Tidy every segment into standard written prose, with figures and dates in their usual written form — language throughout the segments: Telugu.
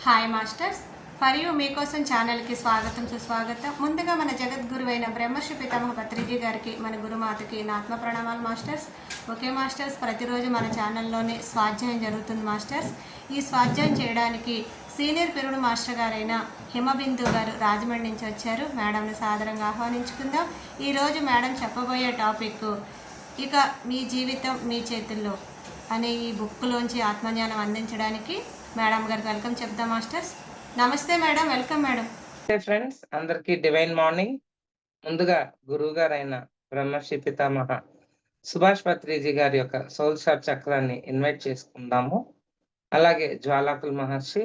హాయ్ మాస్టర్స్, ఫర్ యూ మీకోసం ఛానల్కి స్వాగతం సుస్వాగతం. ముందుగా మన జగద్గురువైన బ్రహ్మర్షి పితామహ పత్రిజీ గారికి, మన గురుమాతకి నా ఆత్మ ప్రణామాలు మాస్టర్స్. ఓకే మాస్టర్స్, ప్రతిరోజు మన ఛానల్లోనే స్వాధ్యాయం జరుగుతుంది మాస్టర్స్. ఈ స్వాధ్యాయం చేయడానికి సీనియర్ పిరుడు మాస్టర్ గారైన హిమబిందు గారు రాజమండ్రి నుంచి వచ్చారు. మేడంని సాదరంగా ఆహ్వానించుకుందాం. ఈరోజు మేడం చెప్పబోయే టాపిక్ ఇక మీ జీవితం మీ చేతుల్లో అనే ఈ బుక్లోంచి ఆత్మజ్ఞానం అందించడానికి మేడం గారికి వెల్కమ్ చెప్దాం మాస్టర్స్. నమస్తే మేడం, వెల్కమ్ మేడం. ఫ్రెండ్స్, అందరికీ డివైన్ మార్నింగ్. ముందుగా గురువు గారైన బ్రహ్మర్షి పితామహ సుభాష్ పత్రిజీ గారి యొక్క సోల్ షాట్ చక్రాన్ని ఇన్వైట్ చేసుకుందాము. అలాగే జ్వాలాకుల మహర్షి,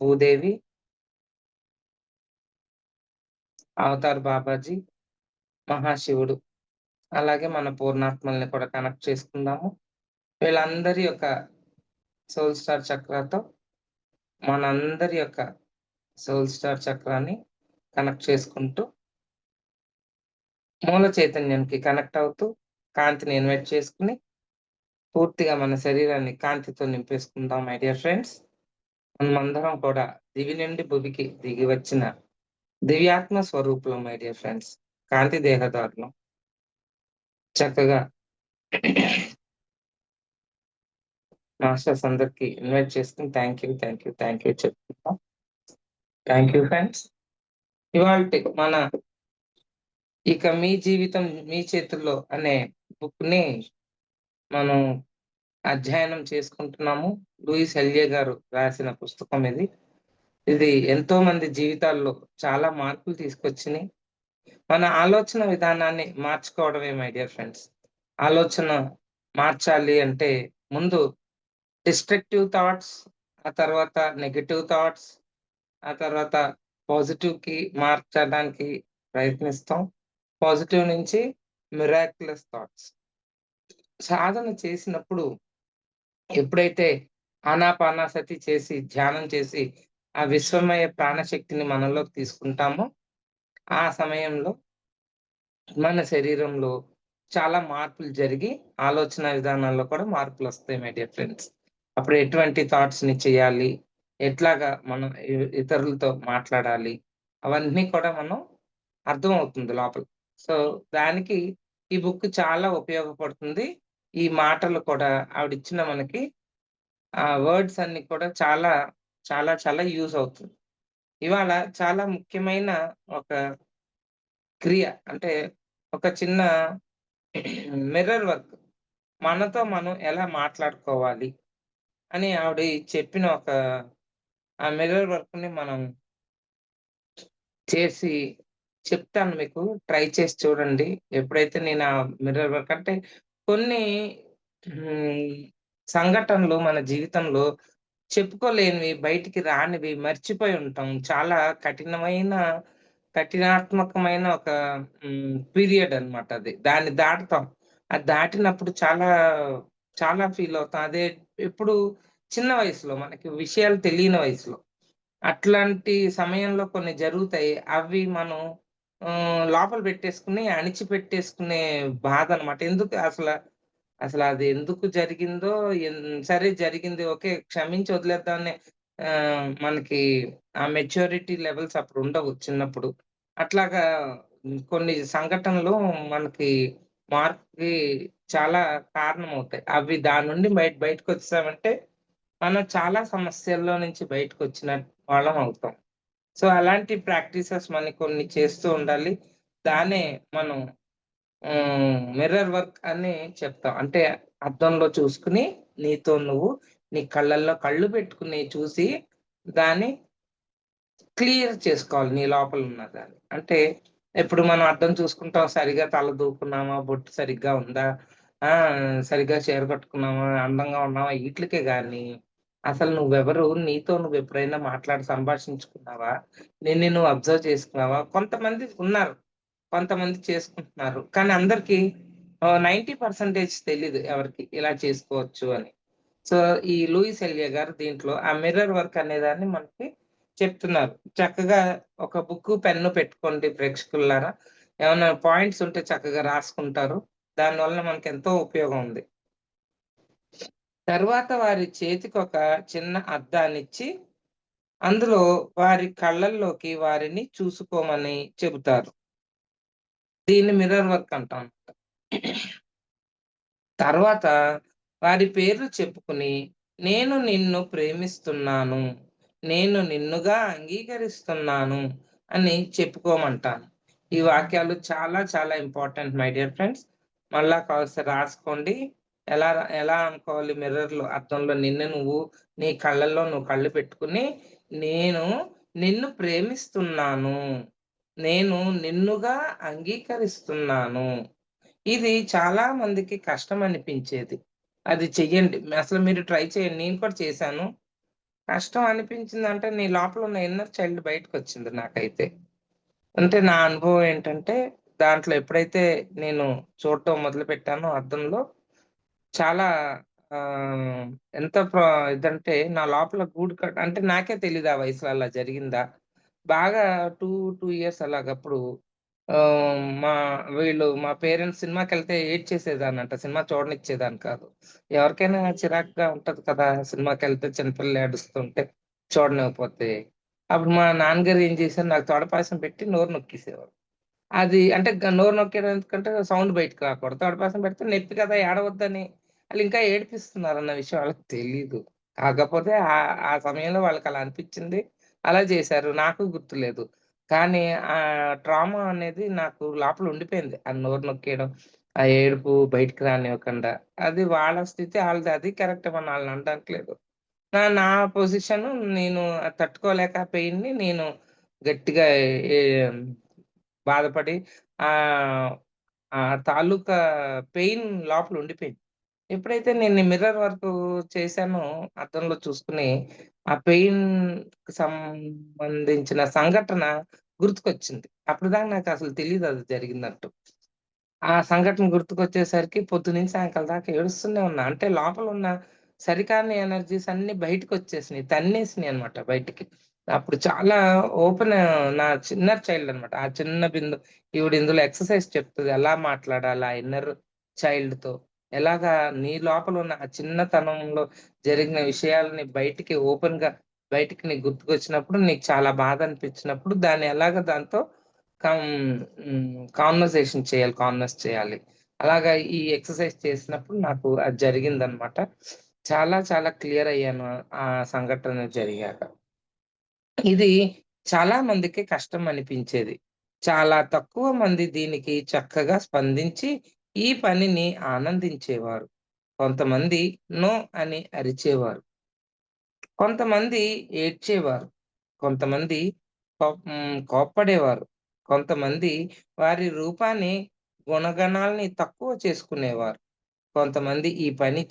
భూదేవి, అవతార్ బాబాజీ, మహాశివుడు, అలాగే మన పూర్ణాత్మల్ని కూడా కనెక్ట్ చేసుకుందాము. వీళ్ళందరి యొక్క సోల్ స్టార్ చక్రాతో మనందరి యొక్క సోల్ స్టార్ చక్రాన్ని కనెక్ట్ చేసుకుంటూ మూల చైతన్యానికి కనెక్ట్ అవుతూ కాంతిని ఇన్వైట్ చేసుకుని పూర్తిగా మన శరీరాన్ని కాంతితో నింపేసుకుందాం. మై డియర్ ఫ్రెండ్స్, మనమందరం కూడా దివి నుండి భూమికి దిగి వచ్చిన దివ్యాత్మ స్వరూపులం. మై డియర్ ఫ్రెండ్స్, కాంతి దేహదారులం. చక్కగా మాస్టర్స్ అందరికి ఇన్వైట్ చేసుకుని థ్యాంక్ యూ చెప్తున్నాం. Thank you friends. ఇవాళ మన ఇక మీ జీవితం మీ చేతుల్లో అనే బుక్ ని మనం అధ్యయనం చేసుకుంటున్నాము. లూయిస్ ఎల్ఏ గారు రాసిన పుస్తకం ఇది. ఇది ఎంతో మంది జీవితాల్లో చాలా మార్పులు తీసుకొచ్చినాయి. మన ఆలోచన విధానాన్ని మార్చుకోవడమే మై డియర్ ఫ్రెండ్స్. ఆలోచన మార్చాలి అంటే ముందు డిస్ట్రక్టివ్ థాట్స్, ఆ తర్వాత నెగటివ్ థాట్స్, ఆ తర్వాత పాజిటివ్ కి మార్చడానికి ప్రయత్నిస్తాం. పాజిటివ్ నుంచి మిరాక్యులస్ థాట్స్. సాధన చేసినప్పుడు ఎప్పుడైతే ఆనాపానాసతి చేసి ధ్యానం చేసి ఆ విశ్వమయ ప్రాణశక్తిని మనలోకి తీసుకుంటామో ఆ సమయంలో మన శరీరంలో చాలా మార్పులు జరిగి ఆలోచన విధానాల్లో కూడా మార్పులు వస్తాయి మై డియర్ ఫ్రెండ్స్. అప్పుడు ఎటువంటి థాట్స్ ని చేయాలి, ఎట్లాగా మనం ఇతరులతో మాట్లాడాలి, అవన్నీ కూడా మనం అర్థం అవుతుంది లోపల. సో దానికి ఈ బుక్ చాలా ఉపయోగపడుతుంది. ఈ మాటలు కూడా ఆవిడిచ్చిన మనకి ఆ వర్డ్స్ అన్ని కూడా చాలా చాలా చాలా యూజ్ అవుతుంది. ఇవాళ చాలా ముఖ్యమైన ఒక క్రియ అంటే ఒక చిన్న మిర్రర్ వర్క్. మనతో మనం ఎలా మాట్లాడుకోవాలి అని ఆవిడ చెప్పిన ఒక ఆ మిర్రర్ వర్క్ ని మనం చేసి చెప్తాను మీకు. ట్రై చేసి చూడండి. ఎప్పుడైతే నేను ఆ మిర్రర్ వర్క్ అంటే కొన్ని సంఘటనలు మన జీవితంలో చెప్పుకోలేనివి, బయటికి రానివి, మర్చిపోయి ఉంటాం. చాలా కఠినాత్మకమైన ఒక పీరియడ్ అన్నమాట అది. దాన్ని దాటుతాం. అది దాటినప్పుడు చాలా, చాలా ఫీల్ అవుతాం. అదే ఎప్పుడు చిన్న వయసులో మనకి విషయాలు తెలియని వయసులో. అట్లాంటి సమయంలో కొన్ని జరుగుతాయి. అవి మనం లోపల పెట్టేసుకొని, అణిచిపెట్టేసుకునే బాధనమాట. ఎందుకు అసలది ఎందుకు జరిగిందో, సరే జరిగింది, ఓకే, క్షమించి వదిలేద్దామని మనకి ఆ మెచ్యూరిటీ లెవెల్స్ అప్పుడుండవు చిన్నప్పుడు. అట్లాగా కొన్ని సంఘటనలు మనకి మార్పుకి చాలా కారణమవుతాయి. అవి దాని నుండి బయటకొచ్చేసామంటే మనం చాలా సమస్యల్లో నుంచి బయటకొచ్చిన వాళ్ళం అవుతాం. సో అలాంటి ప్రాక్టీసెస్ మనకి కొన్ని చేస్తూ ఉండాలి. దాన్నే మనం మిర్రర్ వర్క్ అని చెప్తాం. అంటే అద్దంలో చూసుకొని నీతో నువ్వు నీ కళ్ళల్లో కళ్ళు పెట్టుకుని చూసి దాన్ని క్లియర్ చేసుకోవాలి నీ లోపల ఉన్న దాన్ని. అంటే ఇప్పుడు మనం అద్దం చూసుకుంటాం, సరిగ్గా తల దూకున్నామా, బొట్టు సరిగ్గా ఉందా, సరిగ్గా చీర కట్టుకున్నామా, అందంగా ఉన్నామా, ఈట్లికే గాని అసలు నువ్వెవరు, నీతో నువ్వెప్పుడైనా సంభాషించుకున్నావా? నిన్ను నువ్వు అబ్జర్వ్ చేసుకున్నావా? కొంతమంది ఉన్నారు. కొంతమంది చేసుకుంటున్నారు. కానీ అందరికి 90% తెలీదు ఎవరికీ ఇలా చేసుకోవచ్చు అని. సో ఈ లూయిస్ ఎలియా గారు దీంట్లో ఆ మిర్రర్ వర్క్ అనేదాన్ని మనకి చెప్తున్నారు. చక్కగా ఒక బుక్కు, పెన్ను పెట్టుకోండి ప్రేక్షకులారా. ఏమన్నా పాయింట్స్ ఉంటే చక్కగా రాసుకుంటారు. దానివల్ల మనకెంతో ఉపయోగం ఉంది. తర్వాత వారి చేతికొక చిన్న అద్దాన్నిచ్చి అందులో వారి కళ్ళల్లోకి వారిని చూసుకోమని చెబుతారు. దీన్ని మిర్రర్ వర్క్ అంటాం. తర్వాత వారి పేర్లు చెప్పుకుని, "నేను నిన్ను ప్రేమిస్తున్నాను. నేను నిన్నుగా అంగీకరిస్తున్నాను" అని చెప్పుకోమంటాను. ఈ వాక్యాలు చాలా చాలా ఇంపార్టెంట్ మై డియర్ ఫ్రెండ్స్. మళ్ళా కాస్త రాసుకోండి. ఎలా ఎలా అనుకోవాలి మిర్రర్‌లో అద్దంలో నిన్ను నువ్వు నీ కళ్ళల్లో నువ్వు కళ్ళు పెట్టుకొని, "నేను నిన్ను ప్రేమిస్తున్నాను. నేను నిన్నుగా అంగీకరిస్తున్నాను." ఇది చాలా మందికి కష్టం అనిపించేది. అది చెయ్యండి. అసలు మీరు ట్రై చేయండి. నేను కూడా చేశాను. కష్టం అనిపించిందంటే నీ లోపల ఉన్న ఇన్నర్ చైల్డ్ బయటకొచ్చింది నాకైతే. అంటే నా అనుభవం ఏంటంటే దాంట్లో ఎప్పుడైతే నేను చూడటం మొదలుపెట్టానో అద్దంలో చాలా ఎంత ఇదంటే నా లోపల గూడు అంటే నాకే తెలీదు ఆ వయసులో అలా జరిగిందా. బాగా 2 ఇయర్స్ అలాగప్పుడు మా మా పేరెంట్స్ సినిమాకెళ్తే ఏడ్చేసేదాన్నంట. సినిమా చూడనిచ్చేదాన్ని కాదు. ఎవరికైనా చిరాకుగా ఉంటది కదా! సినిమాకెళ్తే చిన్నపిల్లలు ఏడుస్తుంటే చూడనివ్వకపోతే. అప్పుడు మా నాన్నగారు ఏం చేశారు నాకు తొడపాసం పెట్టి నోరు నొక్కేసేవారు. అది అంటే నోరు నొక్కేయడం ఎందుకంటే సౌండ్ బయటకి రాకూడదు. తొడపాసం పెడితే నొప్పి కదా! ఏడవద్దని ఆళ్ళింకా ఏడిపిస్తున్నారన్న విషయం వాళ్ళకి తెలీదు. కాకపోతే ఆ సమయంలో వాళ్ళకలా అనిపిచ్చింది. అలా చేశారు. నాకు గుర్తులేదు. కానీ ట్రామా అనేది నాకు లోపల ఉండిపోయింది. ఆ నోరు నొక్కేయడం, ఆ ఏడుపు బయటికి రానివ్వకుండా. అది వాళ్ళ స్థితి ఆళ్ళది. అది కరెక్టే మనం ఆళ్ళని అనడానికి. నా నా పొజిషను నేను అది తట్టుకోలేక పెయిన్‌ని నేను గట్టిగా ఏ బాధపడి ఆహ్, ఆ తాలూకా పెయిన్ లోపల ఉండిపోయింది. ఎప్పుడైతే నేను ఈ మిర్రర్ వర్కు చేశానో అద్దంలో చూసుకొని, ఆ పెయిన్‌కి సంబంధించిన సంఘటన గుర్తుకొచ్చింది. అప్పటిదాకా నాకసలు తెలీదు అది జరిగిందంటూ. ఆ సంఘటన గుర్తుకొచ్చేసరికి పొద్దున్నుంచి సాయంకాలం దాకా ఏడుస్తూనే ఉన్నా. అంటే లోపలున్న సరికాని ఎనర్జీస్ అన్నీ బయటికొచ్చేసినియి. తన్నేసినియనమాట బయటికి. అప్పుడు చాలా ఓపెన్ నా ఇన్నర్ చైల్డ్ అనమాట. ఆ చిన్న ఈవిడ ఇందులో ఎక్సర్‌సైజ్ చెప్తది. ఎలా మాట్లాడాలి ఆ ఇన్నర్ చైల్డ్‌తో. ఎలాగా నీ లోపలున్న ఆ చిన్నతనంలో జరిగిన విషయాలని బయటికి ఓపెన్‌గా బయటికి నీకు గుర్తుకొచ్చినప్పుడు, నీకు చాలా బాధ అనిపించినప్పుడు దాన్ని ఎలాగా దాంతో కం కాన్వర్సేషన్ చేయాలి. కాన్వర్స్ చేయాలి. అలాగా ఈ ఎక్సర్‌సైజ్ చేసినప్పుడు నాకు అది జరిగిందనమాట. చాలా చాలా క్లియర్ అయ్యాను ఆ సంఘటన జరిగాక. ఇది చాలా మందికి కష్టం అనిపించేది. చాలా తక్కువ మంది దీనికి చక్కగా స్పందించి ఈ పనిని ఆనందించేవారు. కొంతమంది నో అని అరిచేవారు. కొంతమంది ఏడ్చేవారు. కొంతమంది కోప్పడేవారు. కొంతమంది వారి రూపాన్ని, గుణగణాల్ని తక్కువ చేసుకునేవారు. కొంతమంది ఈ పని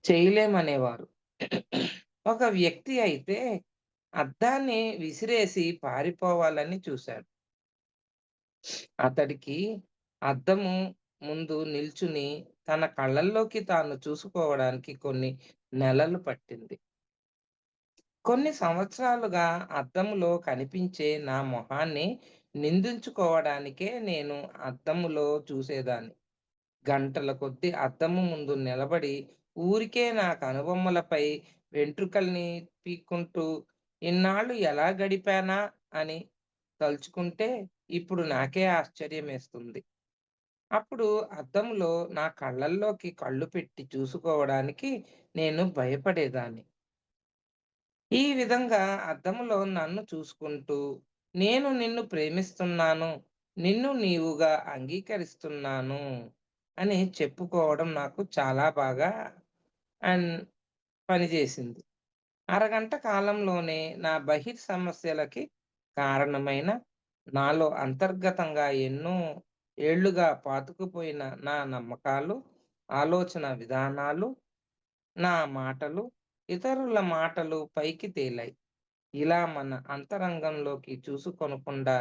చేయలేమనేవారు. ఒక వ్యక్తి అయితే అద్దాన్ని విసిరేసి పారిపోవాలని చూశాడు. అతడికి అద్దము ముందు నిల్చుని తన కళ్ళల్లోకి తాను చూసుకోవడానికి కొన్ని నెలలు పట్టింది. కొన్ని సంవత్సరాలుగా అద్దంలో కనిపించే నా మొహాన్ని నిందించుకోవడానికే నేను అద్దములో చూసేదాన్ని. గంటల కొద్దీ అద్దము ముందు నిలబడి ఊరికే నా కనుబొమ్మలపై వెంట్రుకల్ని పీక్కుంటూ ఇన్నాళ్ళు ఎలా గడిపానా అని తలుచుకుంటే ఇప్పుడు నాకే ఆశ్చర్యమేస్తుంది. అప్పుడు అద్దంలో నా కళ్ళల్లోకి కళ్ళు పెట్టి చూసుకోవడానికి నేను భయపడేదాన్ని. ఈ విధంగా అద్దంలో నన్ను చూసుకుంటూ, నేను నిన్ను ప్రేమిస్తున్నాను, నిన్ను నీవుగా అంగీకరిస్తున్నాను అని చెప్పుకోవడం నాకు చాలా బాగా అన్ పనిచేసింది. అరగంట కాలంలోనే నా సమస్యలకి కారణమైన, నాలో అంతర్గతంగా ఎన్నో ఏళ్లుగా పాతుకుపోయిన నా నమ్మకాలు, ఆలోచన విధానాలు, నా మాటలు, ఇతరుల మాటలు పైకి తేలాయి. ఇలా మన అంతరంగంలోకి చూసుకొనకుండా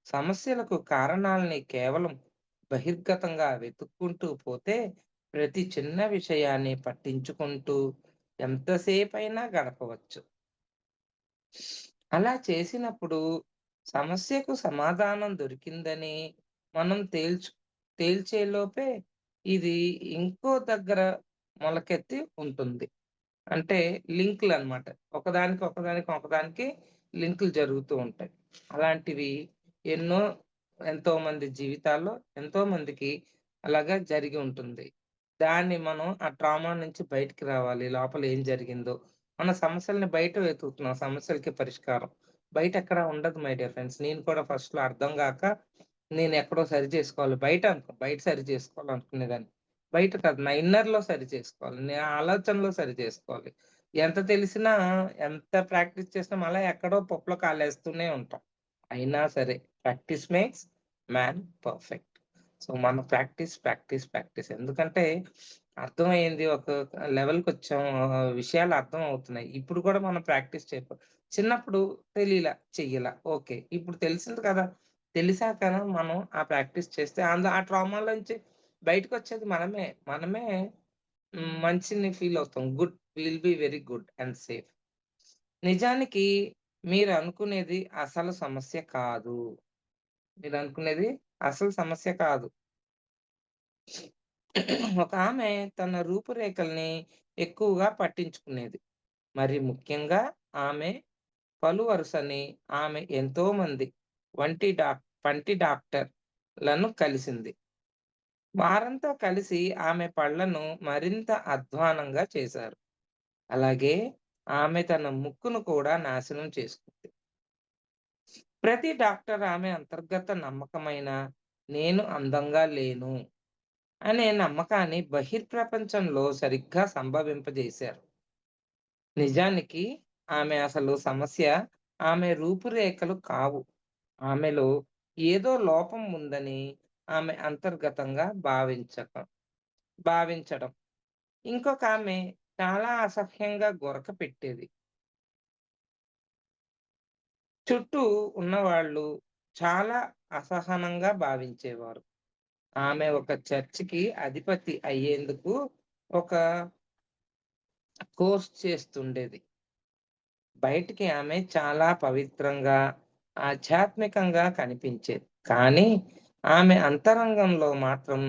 సమస్యలకు కారణాల్ని కేవలం బహిర్గతంగా వెతుక్కుంటూ పోతే ప్రతి చిన్న విషయాన్ని పట్టించుకుంటూ ఎంతసేపైనా గడపవచ్చు. అలా చేసినప్పుడు సమస్యకు సమాధానం దొరికిందని మనం తేల్చేలోపే ఇది ఇంకో దగ్గర మొలకెత్తి ఉంటుంది. అంటే లింకులనమాట. ఒకదానికి లింకులు జరుగుతూ ఉంటాయి. అలాంటివి ఎన్నో ఎంతోమంది జీవితాల్లో ఎంతోమందికి అలాగా జరిగి ఉంటుంది. దాన్ని మనం ఆ ట్రామా నుంచి బయటికి రావాలి. లోపల ఏం జరిగిందో, మన సమస్యల్ని బయట వెతుకుతున్నాం. సమస్యలకి పరిష్కారం. బయటెక్కడ ఉండదు మై డియర్ ఫ్రెండ్స్. నేను కూడా ఫస్ట్‌లో అర్థం గాక నేనెక్కడో సరి చేసుకోవాలి. బయట సరి చేసుకోవాలనుకునేదాన్ని. బయట కాదు. నా ఇన్నర్‌లో సరి చేసుకోవాలి. నా ఆలోచనలో సరి చేసుకోవాలి. ఎంత తెలిసినా, ఎంత ప్రాక్టీస్ చేసినా మళ్ళా ఎక్కడో పప్పులో కాలేస్తూనే ఉంటాం. అయినా సరే practice makes man perfect. So, మనం ప్రాక్టీస్. ఎందుకంటే అర్థమయింది. ఒక లెవెల్‌కొచ్చాం. విషయాలు అర్థమవుతున్నాయి. ఇప్పుడు కూడా మనం ప్రాక్టీస్ చిన్నప్పుడు తెలీలా, చెయ్యలా. ఓకే. ఇప్పుడు తెలిసింది కదా! తెలిసాక మనం ఆ ప్రాక్టీస్ చేస్తే ఆ ట్రామాలోంచి బయటకొచ్చేది మనమే. మనమే మంచిని ఫీల్ అవుతాం. Will be very good and safe. నిజానికి మీరనుకునేది అసలు సమస్య కాదు. మీరనుకునేది అసలు సమస్య కాదు. ఒక ఆమె తన రూపురేఖల్ని ఎక్కువగా పట్టించుకునేది. మరి ముఖ్యంగా ఆమె పలువరుసని ఆమె ఎంతోమంది పంటి డాక్టర్‌లను కలిసింది. వారంతా కలిసి ఆమె పళ్ళను మరింత అధ్వాన్నంగా చేశారు. అలాగే ఆమె తన ముక్కును కూడా నాశనం చేసుకుంది. ప్రతి డాక్టర్ ఆమె అంతర్గత నమ్మకమైన నేను అందంగా లేను అనే నమ్మకాన్ని బహిర్ప్రపంచంలో సరిగ్గా సంభవింపజేశారు. నిజానికి ఆమె అసలు సమస్య ఆమె రూపురేఖలు కావు. ఆమెలో ఏదో లోపం ఉందని ఆమె అంతర్గతంగా భావించడం. ఇంకొకామె చాలా అసహ్యంగా గురక పెట్టేది. చుట్టూ ఉన్నవాళ్ళు చాలా అసహనంగా భావించేవారు. ఆమె ఒక చర్చికి అధిపతి అయ్యేందుకు ఒక కోర్స్ చేస్తుండేది. బయటికి ఆమె చాలా పవిత్రంగా, ఆధ్యాత్మికంగా కనిపించేది. కానీ ఆమె అంతరంగంలో మాత్రం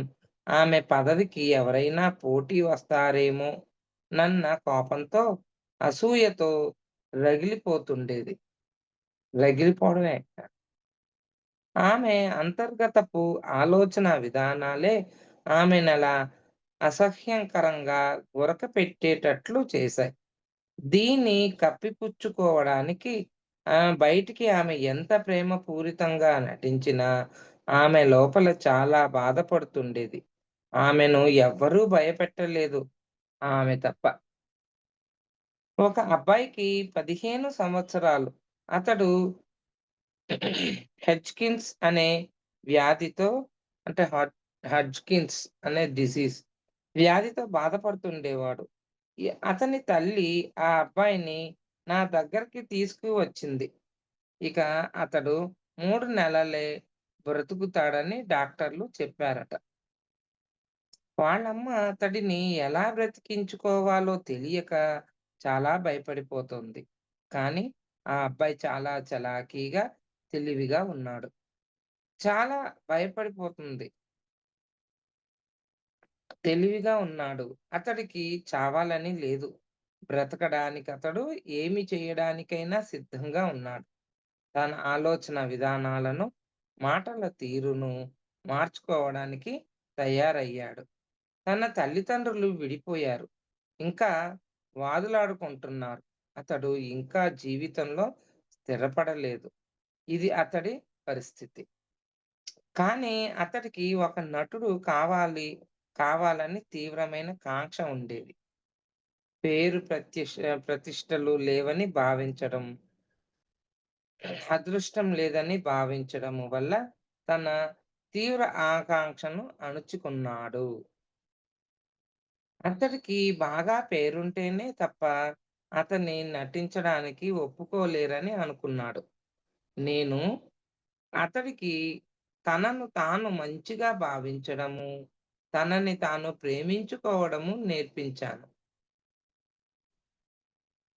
ఆమె పదవికి ఎవరైనా పోటీ వస్తారేమో నన్న కోపంతో, అసూయతో రగిలిపోతుండేది. రగిలిపోవడమే. ఆమె అంతర్గతపు ఆలోచన విధానాలే ఆమెనలా అసహ్యంకరంగా ఉరకపెట్టేటట్లు చేశాయి. దీన్ని కప్పిపుచ్చుకోవడానికి బయటికి ఆమె ఎంత ప్రేమపూరితంగా నటించినా, ఆమె లోపల చాలా బాధపడుతుండేది. ఆమెను ఎవ్వరూ భయపెట్టలేదు ఆమె తప్ప. ఒక అబ్బాయికి 15 సంవత్సరాలు. అతడు హెడ్జ్‌కిన్స్ అనే వ్యాధితో అంటే హడ్జ్‌కిన్స్ అనే డిసీజ్ వ్యాధితో బాధపడుతుండేవాడు. అతని తల్లి ఆ అబ్బాయిని నా దగ్గరికి తీసుకువచ్చింది. ఇక అతడు 3 నెలలే బ్రతుకుతాడని డాక్టర్లు చెప్పారట. వాళ్ళమ్మ అతడిని ఎలా బ్రతికించుకోవాలో తెలియక చాలా భయపడిపోతుంది. కానీ ఆ అబ్బాయి చాలా చలాకీగా, తెలివిగా ఉన్నాడు. చాలా భయపడిపోతుంది. తెలివిగా ఉన్నాడు. అతడికి చావాలని లేదు. బ్రతకడానికతడు ఏమి చేయడానికైనా సిద్ధంగా ఉన్నాడు. తన ఆలోచన విధానాలను, మాటల తీరును మార్చుకోవడానికి తయారయ్యాడు. తన తల్లిదండ్రులు విడిపోయారు. ఇంకా వాదులాడుకుంటున్నారు. అతడు ఇంకా జీవితంలో స్థిరపడలేదు. ఇది అతడి పరిస్థితి. కానీ అతడికి ఒక నటుడు కావాలని తీవ్రమైన కాంక్ష ఉండేది. ప్రతిష్టలు లేవని భావించడం, అదృష్టం లేదని భావించడము వల్ల తన తీవ్ర ఆకాంక్షను అణుచుకున్నాడు. అతడికి బాగా పేరుంటేనే తప్ప అతన్ని నటించడానికి ఒప్పుకోలేరని అనుకున్నాడు. నేను అతడికి తనను తాను మంచిగా భావించడము, తనని తాను ప్రేమించుకోవడము నేర్పించాను.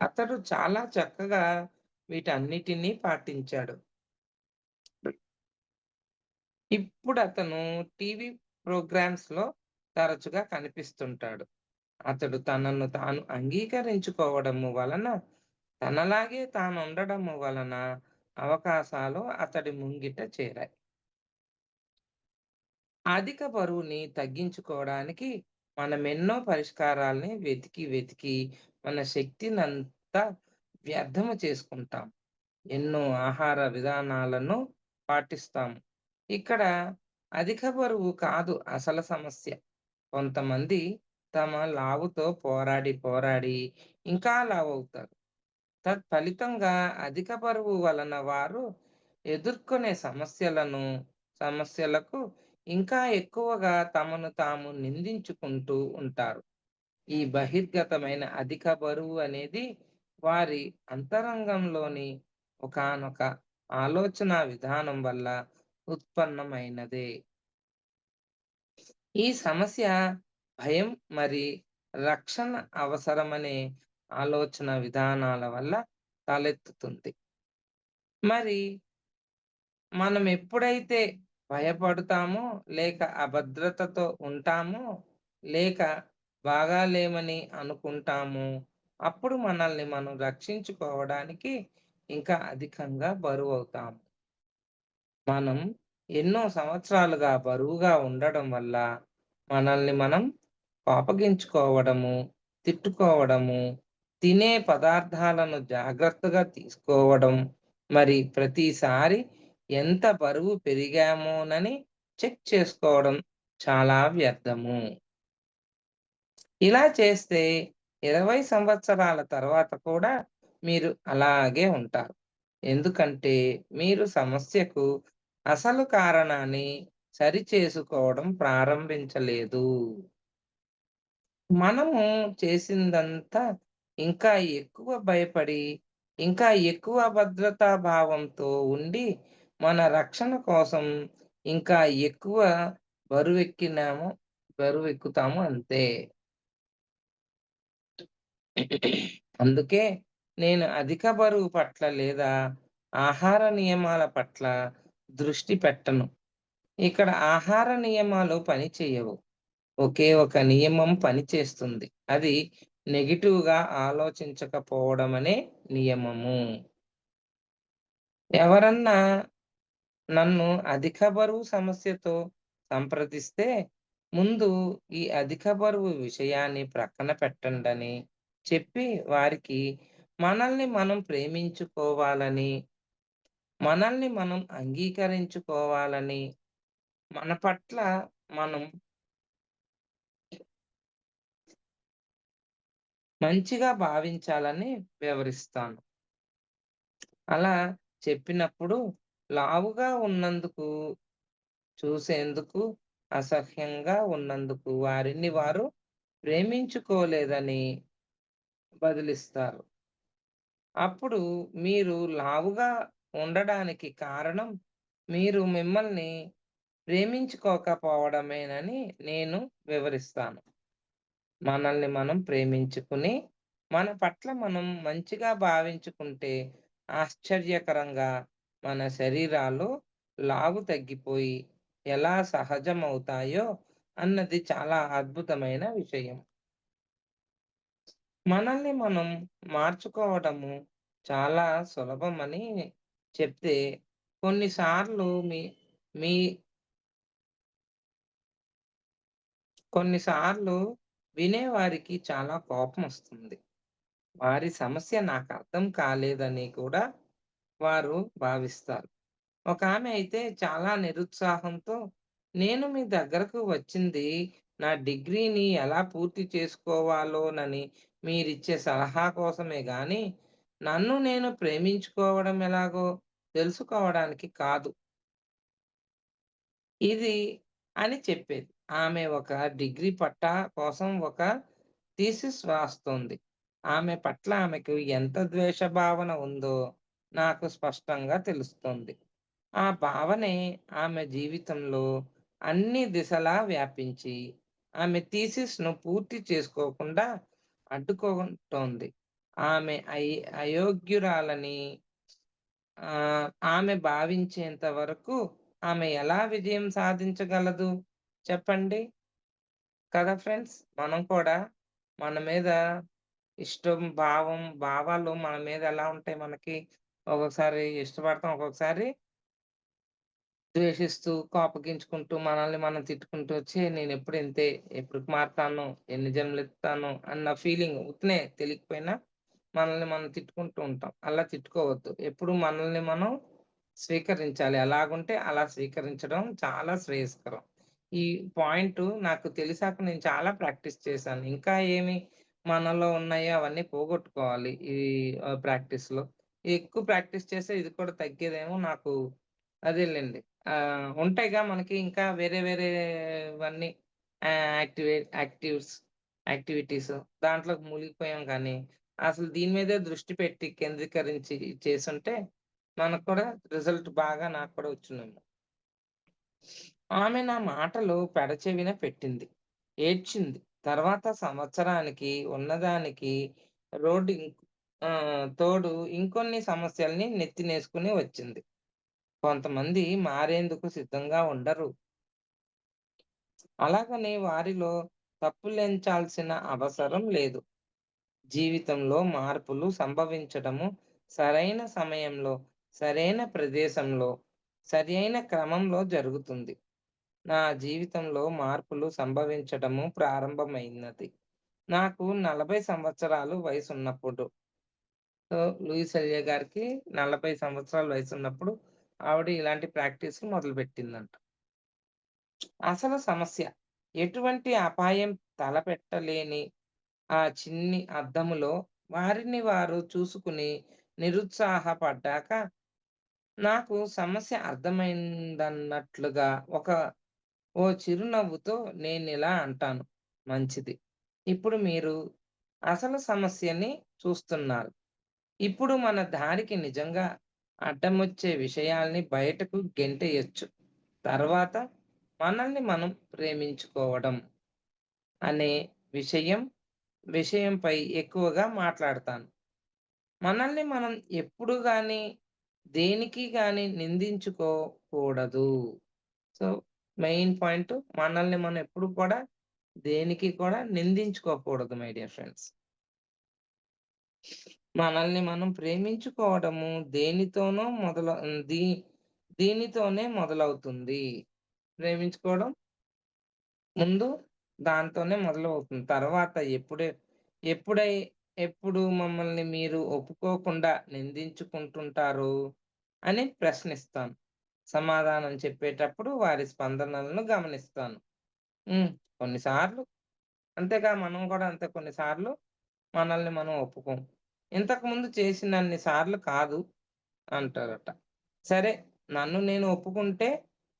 అతడు చాలా చక్కగా వీటన్నిటిని పాటించాడు. ఇప్పుడతను టీవీ ప్రోగ్రామ్స్‌లో తరచుగా కనిపిస్తుంటాడు. అతడు తనను తాను అంగీకరించుకోవడము వలన, తనలాగే తానుండడము వలన అవకాశాలు అతడి ముంగిట చేరాయి. అధిక బరువుని తగ్గించుకోవడానికి మనమెన్నో పరిష్కారాల్ని వెతికి, వెతికి మన శక్తినంతా వ్యర్థము చేసుకుంటాం. ఎన్నో ఆహార విధానాలను పాటిస్తాము. ఇక్కడ అధిక బరువు కాదు అసలు సమస్య. కొంతమంది తమ లావుతో పోరాడి, పోరాడి ఇంకా లావవుతారు. తత్ఫలితంగా అధిక బరువు వలన వారు ఎదుర్కొనే సమస్యలకు ఇంకా ఎక్కువగా తమను తాము నిందించుకుంటూ ఉంటారు. ఈ బహిర్గతమైన అధిక బరువు అనేది వారి అంతరంగంలోని ఒకానొక ఆలోచనా విధానం వల్ల ఉత్పన్నమైనదే. ఈ సమస్య భయం మరి రక్షణ అవసరమనే ఆలోచన విధానాల వల్ల తలెత్తుతుంది. మరి మనం ఎప్పుడైతే భయపడతామో, లేక అభద్రతతో ఉంటామో, లేక బాగాలేమని అనుకుంటామో, అప్పుడు మనల్ని మనం రక్షించుకోవడానికి ఇంకా అధికంగా బరువవుతాము. మనం ఎన్నో సంవత్సరాలుగా బరువుగా ఉండడం వల్ల మనల్ని మనం కోపగించుకోవడము, తిట్టుకోవడము, తినే పదార్థాలను జాగ్రత్తగా తీసుకోవడం, మరి ప్రతిసారి ఎంత బరువు పెరిగామోనని చెక్ చేసుకోవడం చాలా వ్యర్థము. ఇలా చేస్తే 20 సంవత్సరాల తర్వాత కూడా మీరు అలాగే ఉంటారు. ఎందుకంటే మీరు సమస్యకు అసలు కారణాన్ని సరిచేసుకోవడం ప్రారంభించలేదు. మనము చేసిందంతా ఇంకా ఎక్కువ భయపడి, ఇంకా ఎక్కువ భద్రతా భావంతో ఉండి, మన రక్షణ కోసం ఇంకా ఎక్కువ బరువెక్కినాము బరువెక్కుతాము అంతే. అందుకే నేను అధిక బరువు పట్ల లేదా ఆహార నియమాల పట్ల దృష్టి పెట్టను. ఇక్కడ ఆహార నియమాలు పనిచేయవు. ఒకే ఒక నియమం పనిచేస్తుంది. అది నెగెటివ్‌గా ఆలోచించకపోవడమనే నియమము. ఎవరన్నా నన్ను అధిక బరువు సమస్యతో సంప్రదిస్తే, ముందు ఈ అధిక బరువు విషయాన్ని ప్రక్కన పెట్టండని చెప్పి, వారికి మనల్ని మనం ప్రేమించుకోవాలని, మనల్ని మనం అంగీకరించుకోవాలని, మన పట్ల మనం మంచిగా భావించాలని వివరిస్తాను. అలా చెప్పినప్పుడు లావుగా ఉన్నందుకు, చూసేందుకు అసహ్యంగా ఉన్నందుకు వారిని వారు ప్రేమించుకోలేదని బదులిస్తారు. అప్పుడు మీరు లావుగా ఉండడానికి కారణం మీరు మిమ్మల్ని ప్రేమించుకోకపోవడమేనని నేను వివరిస్తాను. మనల్ని మనం ప్రేమించుకుని, మన పట్ల మనం మంచిగా భావించుకుంటే ఆశ్చర్యకరంగా మన శరీరాలు లావు తగ్గిపోయి ఎలా సహజమవుతాయో అన్నది చాలా అద్భుతమైన విషయం. మనల్ని మనం మార్చుకోవడము చాలా సులభమని చెప్తే కొన్నిసార్లు మీ మీ కొన్నిసార్లు వినేవారికి చాలా కోపమొస్తుంది. వారి సమస్య నాకర్థం కాలేదని కూడా వారు భావిస్తారు. ఒకామె అయితే చాలా నిరుత్సాహంతో, "నేను మీ దగ్గరకు వచ్చింది నా డిగ్రీని ఎలా పూర్తి చేసుకోవాలోనని మీరిచ్చే సలహా కోసమే గానీ, నన్ను నేను ప్రేమించుకోవడం ఎలాగో తెలుసుకోవడానికి కాదు." ఇది అని చెప్పేది. ఆమె ఒక డిగ్రీ పట్టా కోసం ఒక థీసిస్ రాస్తోంది. ఆమె పట్ల ఆమెకు ఎంత ద్వేష భావన ఉందో నాకు స్పష్టంగా తెలుస్తోంది. ఆ భావనే ఆమె జీవితంలో అన్ని దిశలా వ్యాపించి, ఆమె థీసిస్‌ను పూర్తి చేసుకోకుండా అడ్డుకుంటోంది. ఆమె అయోగ్యురాలని ఆమె భావించేంత వరకు ఆమె ఎలా విజయం సాధించగలదు చెప్పండి? కదా ఫ్రెండ్స్! మనం కూడా మన మీద ఇష్టం, భావాలు మన మీద ఎలా ఉంటాయి మనకి, ఒక్కొక్కసారి ఇష్టపడతాం, ఒక్కొక్కసారి ద్వేషిస్తూ, కోపగించుకుంటూ, మనల్ని మనం తిట్టుకుంటూ, నేనెప్పుడు ఇంతే, ఎప్పటికి మారతాను, ఎన్ని జన్మలెత్తుతాను అన్న ఫీలింగ్ ఉత్తినే తెలియకపోయినా మనల్ని మనం తిట్టుకుంటూ ఉంటాం. అలా తిట్టుకోవద్దు. ఎప్పుడు మనల్ని మనం స్వీకరించాలి. ఎలాగుంటే అలా స్వీకరించడం చాలా శ్రేయస్కరం. ఈ పాయింటు నాకు తెలిసాక నేను చాలా ప్రాక్టీస్ చేశాను. ఇంకా ఏమి మనలో ఉన్నాయో అవన్నీ పోగొట్టుకోవాలి ఈ ప్రాక్టీస్‌లో. ఎక్కువ ప్రాక్టీస్ చేస్తే ఇది కూడా తగ్గేదేమో నాకు అదేలెండి. ఉంటాయిగా మనకి ఇంకా వేరే వేరేవన్నీ యాక్టివ్స్ యాక్టివిటీస్ దాంట్లోకి మునిగిపోయాం గానీ, అసలు దీని మీదే దృష్టి పెట్టి కేంద్రీకరించి చేసుంటే, మనకు కూడా రిజల్ట్ బాగా నాకు కూడా వచ్చునేమో. ఆమె నా మాటలు పెడచెవిన పెట్టింది. ఏడ్చింది. తర్వాత సంవత్సరానికి ఉన్నదానికి రోడ్డు ఇంక్ తోడు ఇంకొన్ని సమస్యల్ని నెత్తినేసుకొని వచ్చింది. కొంతమంది మారేందుకు సిద్ధంగా ఉండరు. అలాగని వారిలో తప్పులెంచాల్సిన అవసరం లేదు. జీవితంలో మార్పులు సంభవించడము సరైన సమయంలో, సరైన ప్రదేశంలో, సరియైన క్రమంలో జరుగుతుంది. నా జీవితంలో మార్పులు సంభవించడము ప్రారంభమైనది. నాకు 40 సంవత్సరాలు వయసున్నప్పుడు. సో, లూయిస్ ఎలియా గారికి 40 సంవత్సరాల వయసున్నప్పుడు ఆవిడ ఇలాంటి ప్రాక్టీస్‌లు మొదలుపెట్టిందంట. అసలు సమస్య ఎటువంటి అపాయం తలపెట్టలేని ఆ చిన్ని అద్దములో వారిని వారు చూసుకుని నిరుత్సాహపడ్డాక, నాకు సమస్య అర్థమైందన్నట్లుగా ఓ చిరునవ్వుతో నేనిలా అంటాను. మంచిది. ఇప్పుడు మీరు అసలు సమస్యని చూస్తున్నారు. ఇప్పుడు మన దారికి నిజంగా అడ్డమొచ్చే విషయాల్ని బయటకు గెంటేయొచ్చు. తర్వాత మనల్ని మనం ప్రేమించుకోవడం అనే విషయం విషయంపై ఎక్కువగా మాట్లాడతాను. మనల్ని మనం ఎప్పుడు గాని, దేనికి గాని నిందించుకోకూడదు. సో, మెయిన్ పాయింట్ మనల్ని మనం ఎప్పుడు కూడా దేనికి కూడా నిందించుకోకూడదు మై డియర్ ఫ్రెండ్స్. మనల్ని మనం ప్రేమించుకోవడము దేనితోనో దీనితోనే మొదలవుతుంది. ప్రేమించుకోవడం ముందు దాంతోనే మొదలవుతుంది. తర్వాత ఎప్పుడై ఎప్పుడు మమ్మల్ని మీరు ఒప్పుకోకుండా నిందించుకుంటుంటారు అని ప్రశ్నిస్తాను. సమాధానం చెప్పేటప్పుడు వారి స్పందనలను గమనిస్తాను. హ్మ్. కొన్నిసార్లు అంతేగా మనం కూడా అంతే కొన్నిసార్లు మనల్ని మనం ఒప్పుకోం. ఇంతకుముందు చేసినన్ని సార్లు కాదు అంటారట. సరే, నన్ను నేను ఒప్పుకుంటే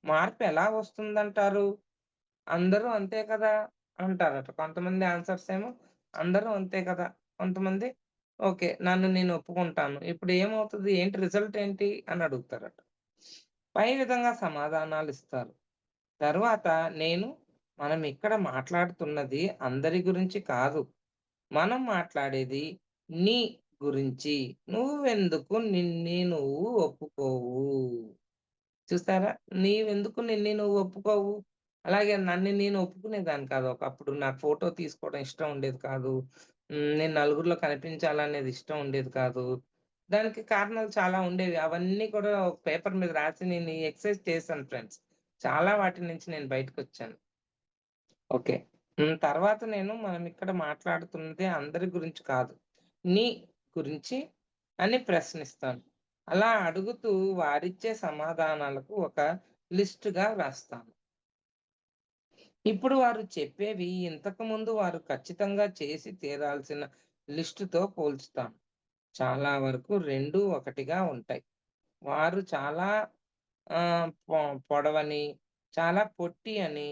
మార్పు ఎలా వస్తుందంటారు? అందరూ అంతే కదా! అంటారట. కొంతమంది ఆన్సర్స్ ఏమో అందరూ అంతే కదా! కొంతమంది ఓకే. నన్ను నేను ఒప్పుకుంటాను. ఇప్పుడు ఏమవుతది? ఏంటి రిజల్ట్ ఏంటి? అని అడుగుతారట. పై విధంగా సమాధానాలిస్తారు. తరువాత మనం ఇక్కడ మాట్లాడుతున్నది అందరి గురించి కాదు. మనం మాట్లాడేది నీ గురించి. నువ్వెందుకు నిన్ని నువ్వు ఒప్పుకోవు? చూస్తారా? నీవెందుకు నిన్ని నువ్వు ఒప్పుకోవు? అలాగే నన్ను నేను ఒప్పుకునేదాన్ని కాదు. ఒకప్పుడు నాకు ఫోటో తీసుకోవడం ఇష్టం ఉండేది కాదు. నేను నలుగురిలో కనిపించాలనేది ఇష్టం ఉండేది కాదు. దానికి కారణాలు చాలా ఉండేవి. అవన్నీ కూడా ఒక పేపర్ మీద రాసి నేను ఎక్సర్సైజ్ చేశాను ఫ్రెండ్స్. చాలా వాటి నుంచి నేను బయటకొచ్చాను. ఓకే. తర్వాత మనం ఇక్కడ మాట్లాడుతున్నది అందరి గురించి కాదు. నీ గురించి అని ప్రశ్నిస్తాను. అలా అడుగుతూ వారిచ్చే సమాధానాలకు ఒక లిస్ట్‌గా వ్రాస్తాను. ఇప్పుడు వారు చెప్పేవి ఇంతకుముందు వారు ఖచ్చితంగా చేసి తీరాల్సిన లిస్టుతో పోల్చుతాను. చాలా వరకు 2 ఒకటిగా ఉంటాయి. వారు చాలా పొడవని, చాలా పొట్టి అని,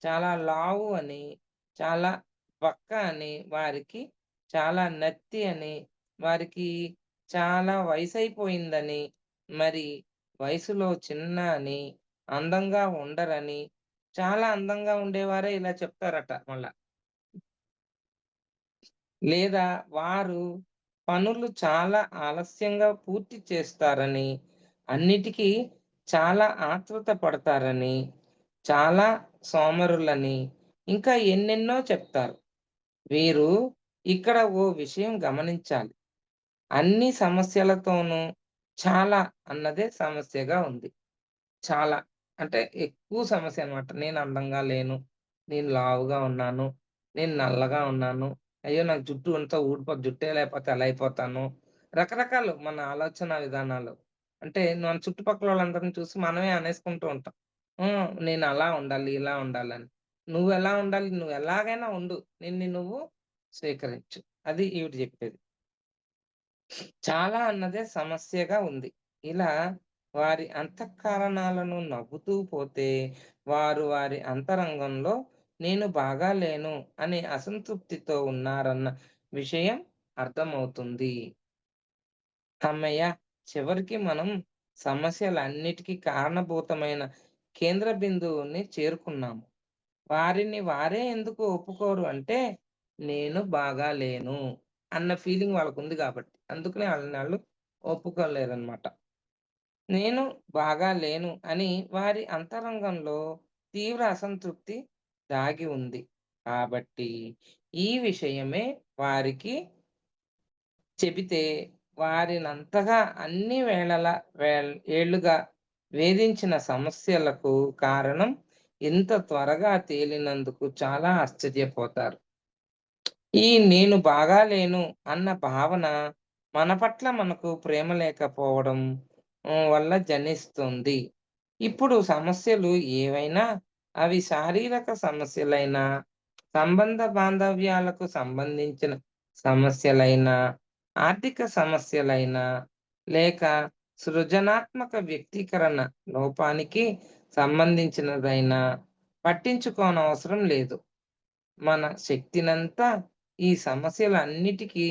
చాలా లావు అని, చాలా బక్క అని, వారికి చాలా నత్తి అని, వారికి చాలా వయసైపోయిందని, మరి వయసులో చిన్న అని, అందంగా ఉండరని, చాలా అందంగా ఉండేవారే ఇలా చెప్తారట మళ్ళా. లేదా వారు పనులు చాలా ఆలస్యంగా పూర్తి చేస్తారని, అన్నిటికీ చాలా ఆతృత పడతారని, చాలా సోమరులని, ఇంకా ఎన్నెన్నో చెప్తారు. వీరు ఇక్కడ ఓ విషయం గమనించాలి. అన్ని సమస్యలతోనూ చాలా అన్నదే సమస్యగా ఉంది. చాలా. అంటే ఎక్కువ సమస్య అన్నమాట. నేను అందంగా లేను. నేను లావుగా ఉన్నాను. నేను నల్లగా ఉన్నాను. అయ్యో! నాకు జుట్టు అంతా ఊడిపోద్ది. జుట్టే లేకపోతే ఎలా అయిపోతాను. రకరకాలు మన ఆలోచన విధానాలు. అంటే మన చుట్టుపక్కలోళ్ళందరిని చూసి మనమే అనేసుకుంటూ ఉంటాం. నేను అలా ఉండాలి, ఇలా ఉండాలని. నువ్వెలా ఉండాలి? నువ్వు ఎలాగైనా ఉండు. నిన్ను నువ్వు స్వీకరించు. అది ఈవిడ జెప్పేది. చాలా అన్నదే సమస్యగా ఉంది. ఇలా వారి అంతఃకరణాలను నవ్వుతూ పోతే, వారు వారి అంతరంగంలో నేను బాగాలేను అనే అసంతృప్తితో ఉన్నారన్న విషయం అర్థమవుతుంది. హమ్మయ్య! చివరికి మనం సమస్యలన్నిటికీ కారణభూతమైన కేంద్ర బిందువుని చేరుకున్నాము. వారిని వారే ఎందుకు ఒప్పుకోరు అంటే, నేను బాగాలేను అన్న ఫీలింగ్ వాళ్ళకుంది గాబట్టి. అందుకనే ఆళ్ళని ఒప్పుకోలేరనమాట. నేను బాగా లేను అని వారి అంతరంగంలో తీవ్ర అసంతృప్తి దాగి ఉంది. కాబట్టి ఈ విషయమే వారికి చెబితే వారినంతగా అన్ని వేళలా ఏళ్లుగా వేధించిన సమస్యలకు కారణం ఇంత త్వరగా తేలినందుకు చాలా ఆశ్చర్యపోతారు. ఈ నేను బాగాలేను అన్న భావన మన పట్ల మనకు ప్రేమ లేకపోవడం వల్ల జనిస్తుంది. ఇప్పుడు సమస్యలు ఏవైనా అవి శారీరక సమస్యలైనా, సంబంధ బాంధవ్యాలకు సంబంధించిన సమస్యలైనా, ఆర్థిక సమస్యలైనా, లేక సృజనాత్మక వ్యక్తీకరణ లోపానికి సంబంధించినదైనా పట్టించుకోనవసరం లేదు. మన శక్తినంతా ఈ సమస్యలన్నిటికీ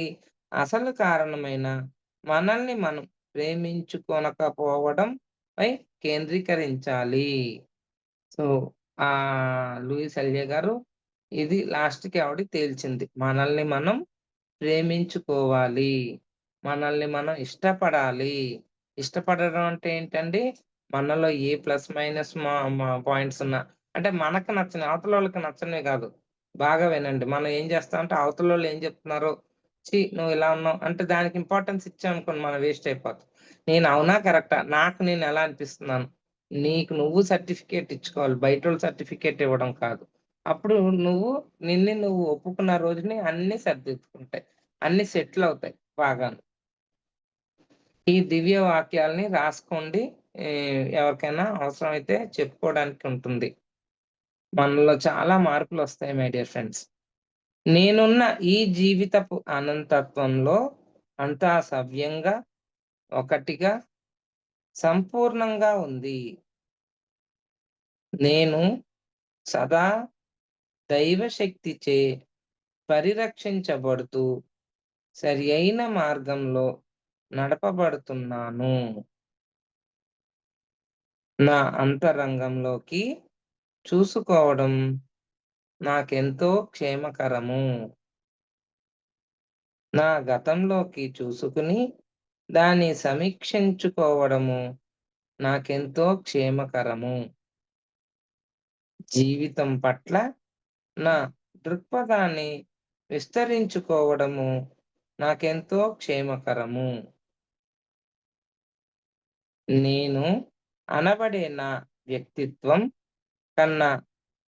అసలు కారణమైన మనల్ని మనం ప్రేమించుకొనకపోవడం పై కేంద్రీకరించాలి. సో, లూయిస్ ఎల్‌ఏ గారు ఇది లాస్ట్‌కి ఆవిడ తేల్చింది. మనల్ని మనం ప్రేమించుకోవాలి. మనల్ని మనం ఇష్టపడాలి. ఇష్టపడడం అంటే ఏంటండి? మనలో ఏ ప్లస్, మైనస్ పాయింట్స్ ఉన్నా అంటే మనకు నచ్చని అవతలోళ్ళకి నచ్చనివి గాదు. బాగా వినండి. మనం ఏం చేస్తామంటే అవతలోళ్ళు ఏం చెప్తున్నారో, "ఛీ! నువ్వు ఇలా ఉన్నావు" అంటే దానికి ఇంపార్టెన్స్ ఇచ్చామనుకోండి మనం వేస్ట్ అయిపోతాం. నేను అవునా? కరెక్టా? నాకు నేను ఎలా అనిపిస్తున్నాను? నీకు నువ్వు సర్టిఫికేట్ ఇచ్చుకోవాలి. బయటోళ్ళు సర్టిఫికేట్ ఇవ్వడం కాదు. అప్పుడు నువ్వు నువ్వు ఒప్పుకున్న రోజుని అన్నీ సరిదిద్దుకుంటాయి. అన్నీ సెటిల్ అవుతాయి బాగాను. ఈ దివ్య వాక్యాల్ని రాసుకోండి. ఎవరికైనా అవసరమైతే చెప్పుకోవడానికి ఉంటుంది. మనలో చాలా మార్పులొస్తాయి మై డియర్ ఫ్రెండ్స్. నేనున్న ఈ జీవితపు అనంతత్వంలో అంతా సవ్యంగా, ఒకటిగా, సంపూర్ణంగా ఉంది. నేను సదా దైవశక్తిచే పరిరక్షించబడుతూ సరియైన మార్గంలో నడపబడుతున్నాను. నా అంతరంగంలోకి చూసుకోవడం నాకెంతో క్షేమకరము. నా గతంలోకి చూసుకుని దాన్ని సమీక్షించుకోవడము నాకెంతో క్షేమకరము. జీవితం పట్ల నా దృక్పథాన్ని విస్తరించుకోవడము నాకెంతో క్షేమకరము. నేను అనబడే నా వ్యక్తిత్వం కన్నా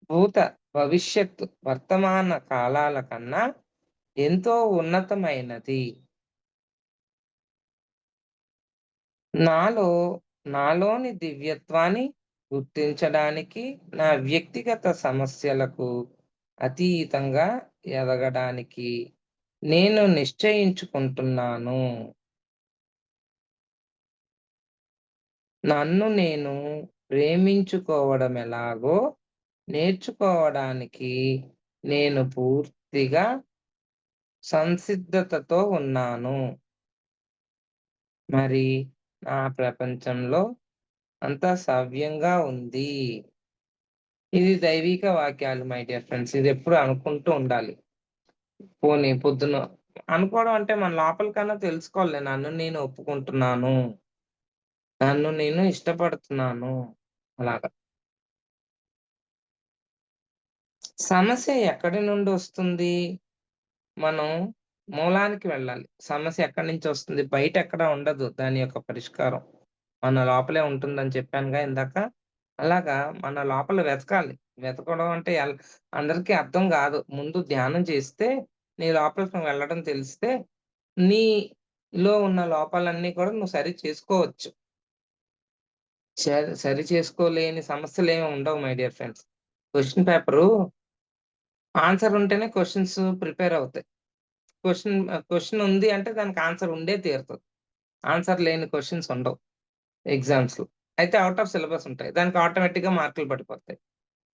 భూత, భవిష్యత్తు, వర్తమాన కాలాల కన్నా ఎంతో ఉన్నతమైనది. నాలో నాలోని దివ్యత్వాన్ని గుర్తించడానికి, నా వ్యక్తిగత సమస్యలకు అతీతంగా ఎదగడానికి నేను నిశ్చయించుకుంటున్నాను. నన్ను నేను ప్రేమించుకోవడమెలాగో నేర్చుకోవడానికి నేను పూర్తిగా సంసిద్ధతతో ఉన్నాను. మరి నా ప్రపంచంలో అంతా సవ్యంగా ఉంది. ఇది దైవిక వాక్యాలు మై డియర్ ఫ్రెండ్స్. ఇదెప్పుడు అనుకుంటూ ఉండాలి. పోనీ పొద్దున అనుకోవడం అంటే మన లోపలికన్నా తెలుసుకోవాలిలే. నన్ను నేను ఒప్పుకుంటున్నాను. నన్ను నేను ఇష్టపడుతున్నాను. అలాగా. సమస్య ఎక్కడి నుండొస్తుంది? మనం మూలానికి వెళ్ళాలి. సమస్య ఎక్కడి నుంచొస్తుంది? బయటెక్కడ ఉండదు దాని యొక్క పరిష్కారం. మన లోపలే ఉంటుందని చెప్పానుగా ఇందాక. అలాగా మన లోపల వెతకాలి. వెతకడం అంటే అందరికీ అర్థం గాదు. ముందు ధ్యానం చేస్తే నీ లోపలికి వెళ్ళడం తెలిస్తే నీలో ఉన్న లోపాలన్నీ కూడా నువ్వు సరి చేసుకోవచ్చు. సరి చేసుకోలేని సమస్యలేమి ఉండవు my dear friends. Question paper answer ఉంటేనే క్వెషన్స్ ప్రిపేర్ అవుతాయి. క్వెషన్ ఉంది అంటే దానికి ఆన్సర్ ఉండే తీరుతది. ఆన్సర్ లేని క్వెషన్స్ ఉండవు ఎగ్జామ్స్‌లో. అయితే ఔట్ ఆఫ్ సిలబస్ ఉంటాయి. దానికి ఆటోమేటిక్‌గా మార్కులు పడిపోతాయి.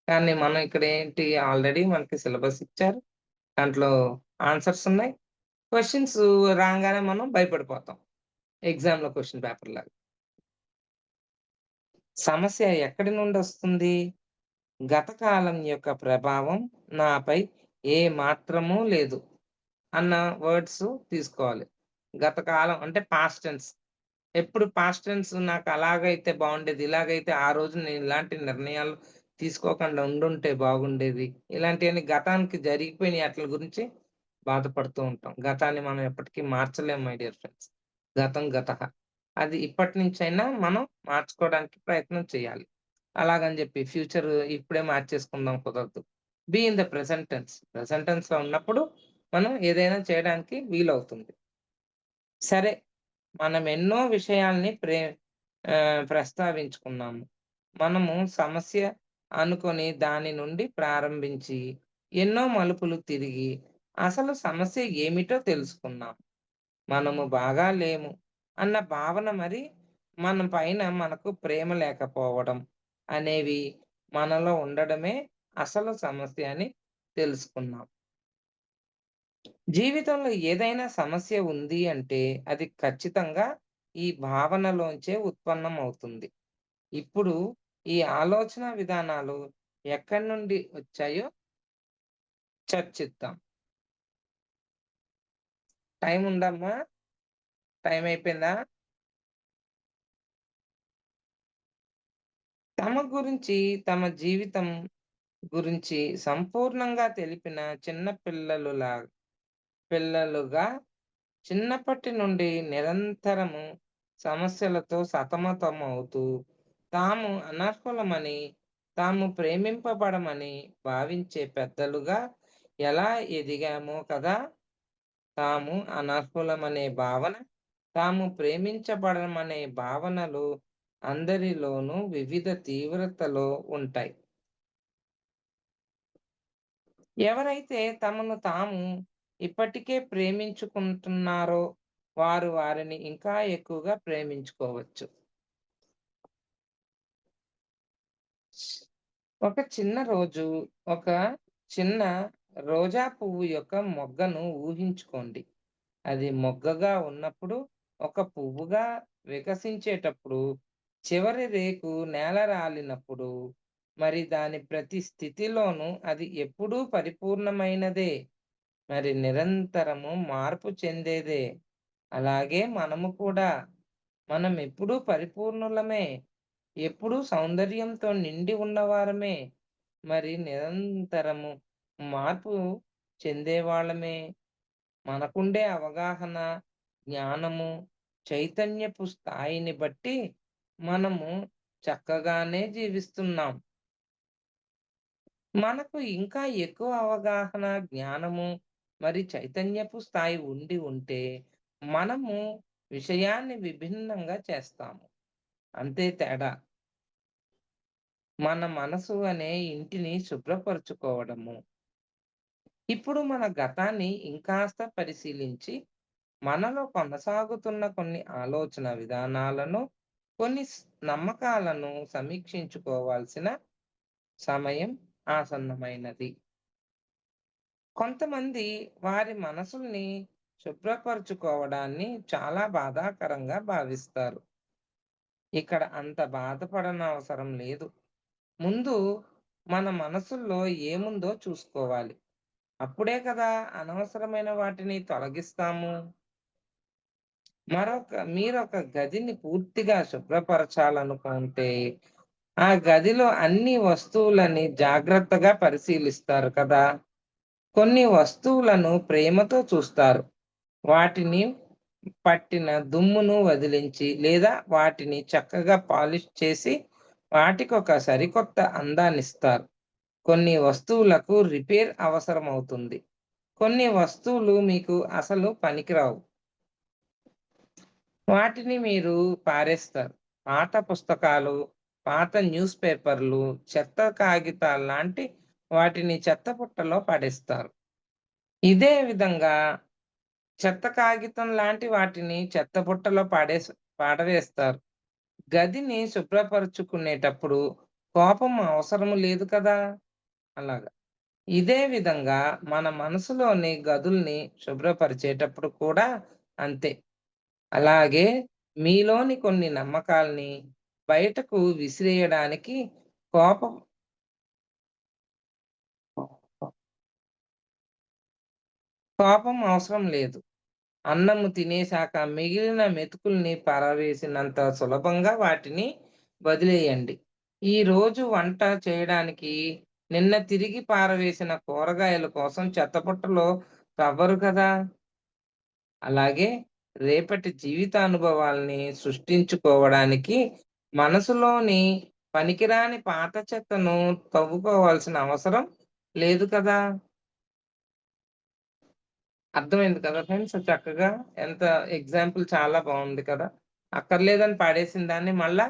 కానీ మనం ఇక్కడ ఏంటి ఆల్రెడీ మనకి సిలబస్ ఇచ్చారు. దాంట్లో ఆన్సర్స్ ఉన్నాయి. క్వెషన్స్ రాంగానే మనం భయపడిపోతాం. ఎగ్జామ్‌లో క్వెషన్ పేపర్‌లాగా. సమస్య ఎక్కడి నుండొస్తుంది? గత కాలం యొక్క ప్రభావం నాపై ఏ మాత్రమూ లేదు అన్న వర్డ్స్ తీసుకోవాలి. గత కాలం అంటే పాస్ట్ టెన్స్. ఎప్పుడు పాస్ట్ టెన్స్ నాకు అలాగైతే బావుండేది. ఇలాగైతే ఆ రోజు నేను ఇలాంటి నిర్ణయాలు తీసుకోకుండా ఉండుంటే బాగుండేది. ఇలాంటియన్నీ గతానికి జరిగిపోయిన ఆటిల గురించి బాధపడుతూ ఉంటాం. గతాన్ని మనం ఎప్పటికీ మార్చలేం మై డియర్ ఫ్రెండ్స్. గతం గతః. అది ఇప్పటి నుంచైనా మనం మార్చుకోవడానికి ప్రయత్నం చేయాలి. అలాగని జెప్పి ఫ్యూచర్ ఇప్పుడే మార్చేసుకుందాం కుదరదు. Be in the present tense. Present టెన్స్‌లో ఉన్నప్పుడు మనం ఏదైనా చేయడానికి వీలవుతుంది. సరే, మనం ఎన్నో విషయాల్ని ప్రస్తావించుకున్నాము. మనము సమస్య అనుకోని దాని నుండి ప్రారంభించి, ఎన్నో మలుపులు తిరిగి, అసలు సమస్య ఏమిటో తెలుసుకున్నాం. మనము బాగా లేము అన్న భావన మరి మన పైన మనకు ప్రేమ లేకపోవడం అనేవి మనలో ఉండడమే అసలు సమస్య అని తెలుసుకున్నాం. జీవితంలో ఏదైనా సమస్య ఉంది అంటే అది ఖచ్చితంగా ఈ భావనలోంచే ఉత్పన్నమవుతుంది. ఇప్పుడు ఈ ఆలోచన విధానాలు ఎక్కడి నుండి వచ్చాయో చర్చిద్దాం. టైం ఉందమ్మా? టైం అయిపోయిందా? తమ గురించి, తమ జీవితం గురించి సంపూర్ణంగా తెలిపిన చిన్న పిల్లలుగా చిన్నప్పటి నుండి నిరంతరము సమస్యలతో సతమతమవుతూ, తాము అనర్హులమని, తాము ప్రేమింపబడమని భావించే పెద్దలుగా ఎలా ఎదిగామో కదా! తాము అనర్హులమనే భావన, తాము ప్రేమించబడమనే భావనలు అందరిలోనూ వివిధ తీవ్రతలో ఉంటాయి. ఎవరైతే తమను తాము ఇప్పటికే ప్రేమించుకుంటున్నారో వారు వారిని ఇంకా ఎక్కువగా ప్రేమించుకోవచ్చు. ఒక చిన్న రోజు, ఒక చిన్న రోజా పువ్వు యొక్క మొగ్గను ఊహించుకోండి. అది మొగ్గగా ఉన్నప్పుడు, ఒక పువ్వుగా వికసించేటప్పుడు, చివరి రేకు నేల రాలినప్పుడు, మరి దాని ప్రతి స్థితిలోనూ అది ఎప్పుడూ పరిపూర్ణమైనదే. మరి నిరంతరము మార్పు చెందేదే. అలాగే మనము కూడా. మనం ఎప్పుడూ పరిపూర్ణులమే. ఎప్పుడూ సౌందర్యంతో నిండి ఉన్నవారమే. మరి నిరంతరము మార్పు చెందేవాళ్ళమే. మనకుండే అవగాహన, జ్ఞానము, చైతన్యపు స్థాయిని బట్టి మనము చక్కగానే జీవిస్తున్నాం. మనకు ఇంకా ఎక్కువ అవగాహన, జ్ఞానము, మరి చైతన్యపు స్థాయి ఉండి ఉంటే, మనము విషయాన్ని విభిన్నంగా చేస్తాము. అంతే తేడా. మన మనసు అనే ఇంటిని శుభ్రపరుచుకోవడము. ఇప్పుడు మన గతాన్ని ఇంకాస్త పరిశీలించి, మనలో కొనసాగుతున్న కొన్ని ఆలోచన విధానాలను, కొన్ని నమ్మకాలను సమీక్షించుకోవాల్సిన సమయం ఆసన్నమైనది. కొంతమంది వారి మనసుల్ని శుభ్రపరుచుకోవడాన్ని చాలా బాధాకరంగా భావిస్తారు. ఇక్కడ అంత బాధపడనవసరం లేదు. ముందు మన మనసుల్లో ఏముందో చూసుకోవాలి. అప్పుడే కదా అనవసరమైన వాటిని తొలగిస్తాము. మీరొక గదిని పూర్తిగా శుభ్రపరచాలనుకుంటే, ఆ గదిలో అన్ని వస్తువులని జాగ్రత్తగా పరిశీలిస్తారు కదా! కొన్ని వస్తువులను ప్రేమతో చూస్తారు. వాటిని పట్టిన దుమ్మును వదిలించి లేదా వాటిని చక్కగా పాలిష్ చేసి వాటికొక సరికొత్త అందాన్నిస్తారు. కొన్ని వస్తువులకు రిపేర్ అవసరమవుతుంది. కొన్ని వస్తువులు మీకు అసలు పనికిరావు. వాటిని మీరు పారేస్తారు. పాత పుస్తకాలు, పాత న్యూస్ పేపర్‌లు, చెత్త కాగితాల్లాంటి వాటిని చెత్తబుట్టలో పడేస్తారు. ఇదే విధంగా చెత్త కాగితం లాంటి వాటిని చెత్తబుట్టలో పాడవేస్తారు. గదిని శుభ్రపరుచుకునేటప్పుడు కోపం అవసరం లేదు కదా! అలాగా. ఇదే విధంగా మన మనసులోని గదుల్ని శుభ్రపరిచేటప్పుడు కూడా అంతే. అలాగే మీలోని కొన్ని నమ్మకాల్ని బయటకు విసిరేయడానికి కోపం కోపం అవసరం లేదు. అన్నము తినేశాక మిగిలిన మెతుకుల్ని పారవేసినంత సులభంగా వాటిని వదిలేయండి. ఈ రోజు వంట చేయడానికి నిన్న తిరిగి పారవేసిన కూరగాయల కోసం చెత్తబుట్టలో తవ్వరు కదా! అలాగే రేపటి జీవితానుభవాల్ని సృష్టించుకోవడానికి మనసులోని పనికిరాని పాత చెత్తను తవ్వుకోవాల్సిన అవసరం లేదు కదా! అర్థమైంది కదా ఫ్రెండ్స్ చక్కగా. ఎంత ఎగ్జాంపుల్ చాలా బావుంది కదా! అక్కర్లేదని పడేసిన దాన్ని మళ్ళా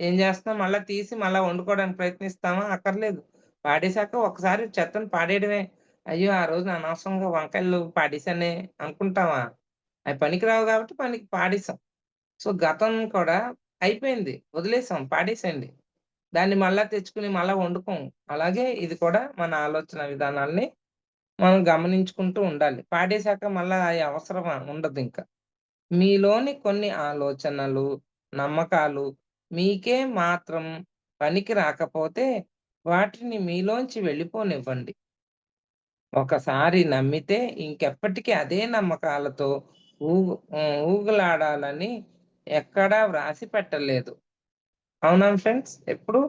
ఏం చేస్తాం? మళ్ళా తీసి మళ్ళా వండుకోవడానికి ప్రయత్నిస్తామా? అక్కర్లేదు. పాడేశాక ఒకసారి చెత్తను పాడేయడమే. అయ్యో! ఆ రోజున అనవసరంగా వంకాయలు పాడేశానే అనుకుంటామా? అవి పనికిరావు కాబట్టి పాడేసాం. సో, గతం కూడా అయిపోయింది. వదిలేసాం. పాడేసేయండి. దాన్ని మళ్ళా తెచ్చుకొని మళ్ళా వండుకోం. అలాగే ఇది కూడా మన ఆలోచన విధానాల్ని మనం గమనించుకుంటూ ఉండాలి. పాడేశాక మళ్ళా అయి అవసరమా? ఉండదింక. మీలోని కొన్ని ఆలోచనలు, నమ్మకాలు మీకే మాత్రం పనికి రాకపోతే వాటిని మీలోంచి వెళ్ళిపోనివ్వండి. ఒకసారి నమ్మితే ఇంకెప్పటికీ అదే నమ్మకాలతో ఊగులాడాలని ఎక్కడా వ్రాసి పెట్టలేదు. అవునా ఫ్రెండ్స్? ఎప్పుడు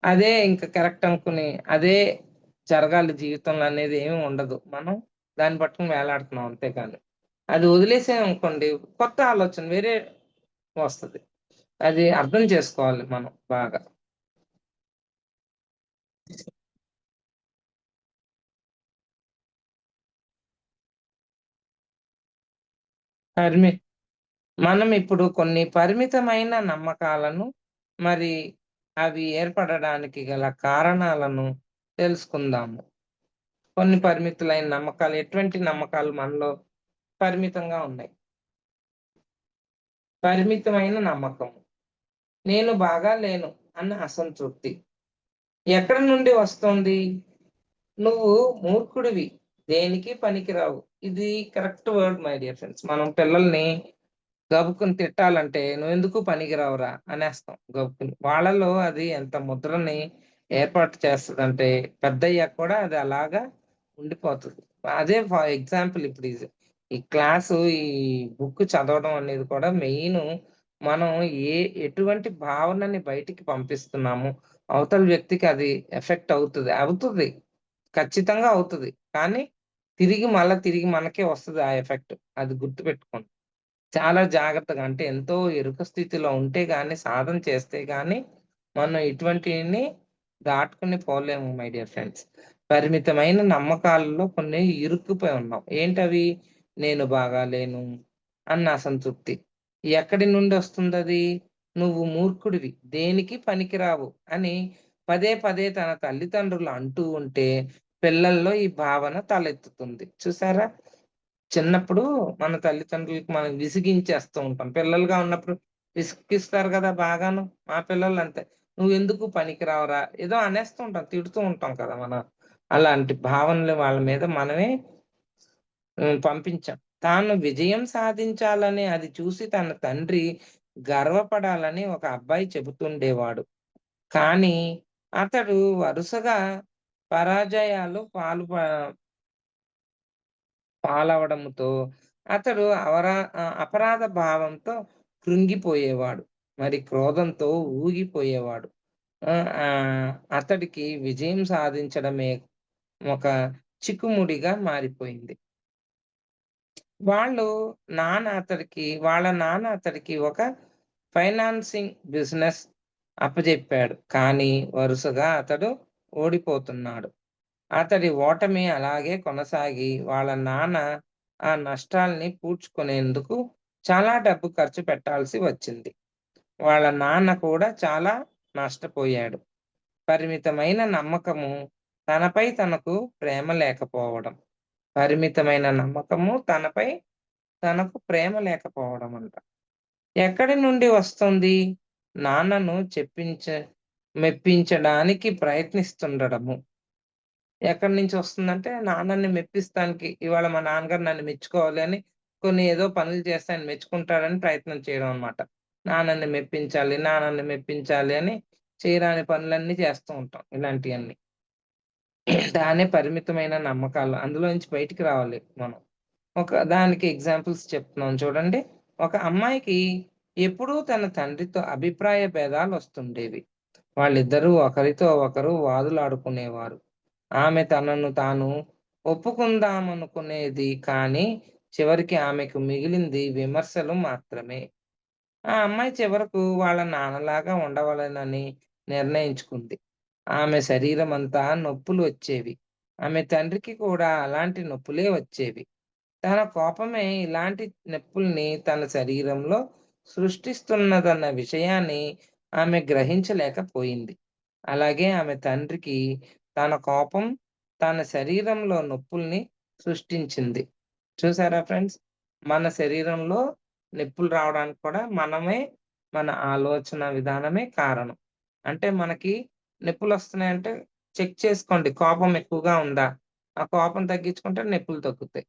అదే ఇంక కరెక్ట్ అనుకుని, అదే జరగాలి జీవితంలో అనేది ఏమి ఉండదు. మనం దాన్ని పట్టుకొని వేలాడుతున్నాం అంతే కానీ. అది వదిలేసామనుకోండి కొత్త ఆలోచన వేరే వస్తది. అది అర్థం చేసుకోవాలి మనం బాగా. పరిమి మనం ఇప్పుడు కొన్ని పరిమితమైన నమ్మకాలను, మరి అవి ఏర్పడడానికి గల కారణాలను తెలుసుకుందాము. కొన్ని పరిమితులైన నమ్మకాలు ఎటువంటి నమ్మకాలు మనలో పరిమితంగా ఉన్నాయి. పరిమితమైన నమ్మకం. నేను బాగా లేను అన్న అసంతృప్తి. ఎక్కడి నుండి వస్తోంది? నువ్వు మూర్ఖుడివి. దేనికి పనికిరావు. ఇది correct word my dear friends. మనం పిల్లల్ని గబుక్కుని తిట్టాలంటే "నువ్వెందుకు పనికిరావురా" అనేస్తాం గబుక్కుని. వాళ్ళలో అది ఎంత ముద్రని ఏర్పాటు చేస్తదంటే పెద్దయ్యాక కూడా అది అలాగా ఉండిపోతది. అదే ఫర్ ఎగ్జాంపుల్ ఇప్పుడు ఈ క్లాసు ఈ బుక్ చదవడం అనేది కూడా మెయిను మనం ఏ ఎటువంటి భావనని బయటికి పంపిస్తున్నాము, అవతల వ్యక్తికి అది ఎఫెక్ట్ అవుతది. అవుతది. ఖచ్చితంగా అవుతది. కానీ తిరిగి మనకే వస్తది ఆ ఎఫెక్ట్. అది గుర్తుపెట్టుకోండి. చాలా జాగ్రత్తగా అంటే ఎంతో ఎరుక స్థితిలో ఉంటే గాని, సాధన చేస్తే గాని, మనం ఇటువంటిని దాటుకొని పోలేము మై డియర్ ఫ్రెండ్స్. పరిమితమైన నమ్మకాలలో కొన్ని ఇరుక్కుపోయి ఉన్నాం. ఏంటవి? నేను బాగాలేను అన్న అసంతృప్తి. ఎక్కడి నుండొస్తుందది? నువ్వు మూర్ఖుడివి, దేనికి పనికిరావు అని పదే పదే తన తల్లిదండ్రులు అంటూ ఉంటే, పిల్లల్లో ఈ భావన తలెత్తుతుంది. చూసారా? చిన్నప్పుడు మన తల్లిదండ్రులకి మనం విసిగించేస్తూ ఉంటాం. పిల్లలుగా ఉన్నప్పుడు విసిగిస్తారు గదా! బాగాను. మా పిల్లలంతే. "నువ్వెందుకు పనికిరావురా" ఏదో అనేస్తూ ఉంటాం. తిడుతూ ఉంటాం కదా! మనం. అలాంటి భావనలు వాళ్ళ మీద మనమే పంపించాం. తాను విజయం సాధించాలని అది చూసి తన తండ్రి గర్వపడాలని ఒక అబ్బాయి చెబుతుండేవాడు. కానీ అతడు వరుసగా పరాజయాలు పాలవడంతో అతడు అపరాధ భావంతో కృంగిపోయేవాడు. మరి క్రోధంతో ఊగిపోయేవాడు. అతడికి విజయం సాధించడమే ఒక చిక్కుముడిగా మారిపోయింది. వాళ్ళ నాన్న అతడికి ఒక ఫైనాన్సింగ్ బిజినెస్ అప్పజెప్పాడు. కానీ వరుసగా అతడు ఓడిపోతున్నాడు. అతడి ఓటమి అలాగే కొనసాగి వాళ్ళ నాన్న ఆ నష్టాల్ని పూడ్చుకునేందుకు చాలా డబ్బు ఖర్చు పెట్టాల్సి వచ్చింది. వాళ్ళ నాన్న కూడా చాలా నష్టపోయాడు. పరిమితమైన నమ్మకము తనపై తనకు ప్రేమ లేకపోవడం. పరిమితమైన నమ్మకము తనకు ప్రేమ లేకపోవడం అంట. ఎక్కడి నుండి వస్తుంది? నాన్నను మెప్పించడానికి ప్రయత్నిస్తుండడము. ఎక్కడి నుంచి వస్తుందంటే, నాన్నని మెప్పిస్తానికి ఇవాళ మా నాన్నగారు నన్ను మెచ్చుకోవాలి అని కొన్ని ఏదో పనులు చేస్తే ఆయన మెచ్చుకుంటాడని ప్రయత్నం చేయడం అన్నమాట. నాన్నని మెప్పించాలి అని చేయరాని పనులన్నీ చేస్తూ ఉంటాం ఇలాంటియన్నీ. దాన్నే పరిమితమైన నమ్మకాలు. అందులో నుంచి బయటికి రావాలి మనం. దానికి ఎగ్జాంపుల్స్ చెప్తున్నాను చూడండి. ఒక అమ్మాయికి ఎప్పుడూ తన తండ్రితో అభిప్రాయ భేదాలొస్తుండేవి. వాళ్ళిద్దరూ ఒకరితో ఒకరు వాదులాడుకునేవారు. ఆమె తనను తాను ఒప్పుకుందామనుకునేది కానీ, చివరికి ఆమెకు మిగిలింది విమర్శలు మాత్రమే. ఆ అమ్మాయి చివరకు వాళ్ళ నాన్నలాగా ఉండవలెనని నిర్ణయించుకుంది. ఆమె శరీరమంతా నొప్పులు వచ్చేవి. ఆమె తండ్రికి కూడా అలాంటి నొప్పులే వచ్చేవి. తన కోపమే ఇలాంటి నొప్పుల్ని తన శరీరంలో సృష్టిస్తున్నదన్న విషయాన్ని ఆమె గ్రహించలేకపోయింది. అలాగే ఆమె తండ్రికి తన కోపం తన శరీరంలో నొప్పుల్ని సృష్టించింది. చూసారా ఫ్రెండ్స్? మన శరీరంలో నొప్పులు రావడానికి కూడా మన ఆలోచన విధానమే కారణం. అంటే మనకి నొప్పులొస్తున్నాయంటే చెక్ చేసుకోండి. కోపం ఎక్కువగా ఉందా? ఆ కోపం తగ్గించుకుంటే నొప్పులు తగ్గుతాయి.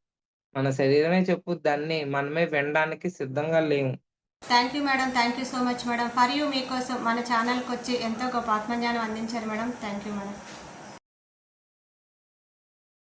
మన శరీరమే చెప్పుద్ది అన్నీ. మనమే వినడానికి సిద్ధంగా లేము. Thank you madam. Thank you so much madam. For you మీకోసం మన ఛానల్కి వచ్చి ఎంతో గొప్ప ఆత్మజ్ఞానం అందించారు మేడం. Thank you madam.